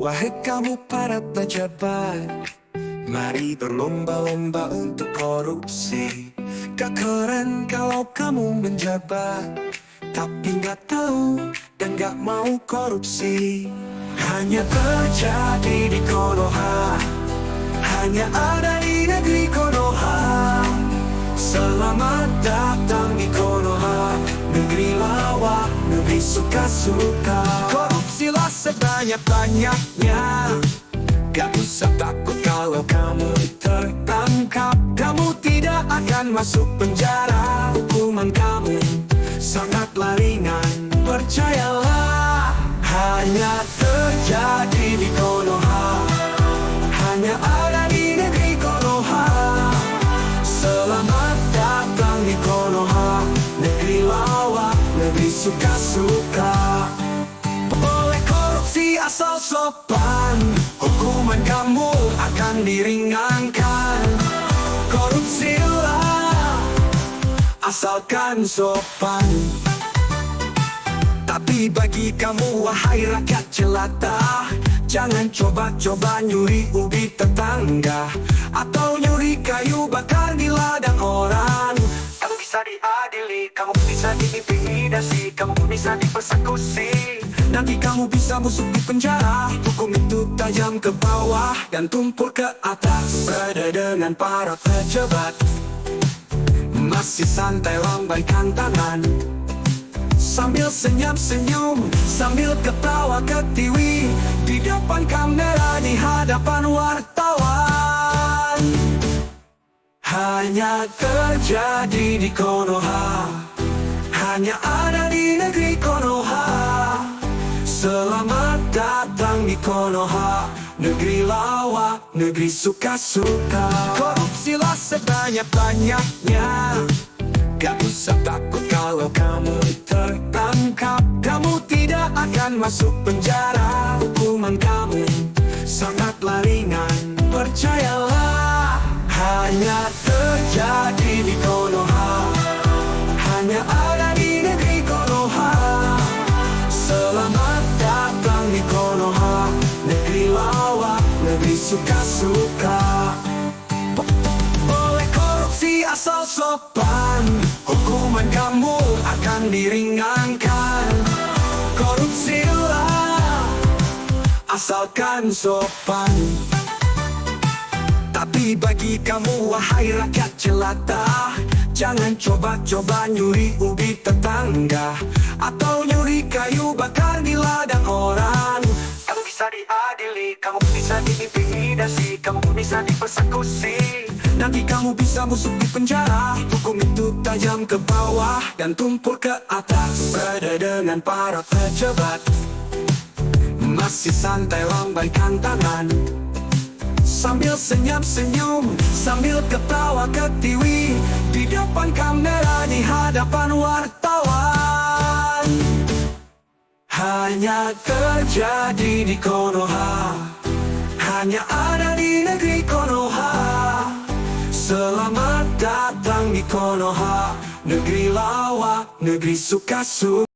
Wahai kamu para pejabat, mari berlomba-lomba untuk korupsi. Gak keren kalau kamu menjabat, tapi gak tahu dan gak mau korupsi. Hanya terjadi di Konoha, hanya ada di negeri Konoha. Selamat datang di Konoha, negeri lawak, negeri suka-suka. Korupsilah sebanyak-banyaknya, gak usah takut kalau kamu tertangkap. Kamu tidak akan masuk penjara, hukuman kamu sangatlah ringan, percayalah. Hanya terjadi di Konoha, hanya ada di negeri Konoha. Selamat datang di Konoha, negeri lawak, negeri suka-suka. Boleh korupsi asal sopan, hukuman kamu akan diringankan. Korupsilah asalkan sopan. Tapi bagi kamu wahai rakyat jelata, jangan coba-coba nyuri ubi tetangga, atau nyuri kayu bakar di ladang orang. Kamu bisa diadili, kamu bisa diintimidasi, kamu bisa dipersekusi. Nanti kamu bisa busuk di penjara. Hukum itu tajam ke bawah dan tumpul ke atas. Beda dengan para pejabat, masih santai lambaikan tangan, sambil senyum-senyum, sambil ketawa ke TV, di depan kamera, di hadapan wartawan. Hanya terjadi di Konoha, hanya ada di negeri Konoha. Selamat datang di Konoha, negeri lawak, negeri suka-suka. Korupsilah sebanyak-banyaknya, gak usah takut kalau kamu tertangkap. Kamu tidak akan masuk penjara, hukuman kamu sangatlah ringan, percayalah. Hanya terjadi di Konoha, hanya ada di negeri Konoha. Selamat datang di Konoha, negeri lawak, negeri suka-suka. Boleh korupsi asal sopan, hukuman kamu akan diringankan. Korupsilah asalkan sopan. Tapi bagi kamu wahai rakyat jelata, jangan coba-coba nyuri ubi tetangga, atau nyuri kayu bakar di ladang orang. Kamu bisa diadili, kamu bisa diintimidasi, kamu bisa dipersekusi. Nanti kamu bisa busuk di penjara. Hukum itu tajam ke bawah dan tumpul ke atas. Beda dengan para pejabat, masih santai lambaikan tangan, sambil senyum-senyum, sambil ketawa ke TV, di depan kamera, di hadapan wartawan. Hanya terjadi di Konoha, hanya ada di negeri Konoha. Selamat datang di Konoha, negeri lawak, negeri suka-suka.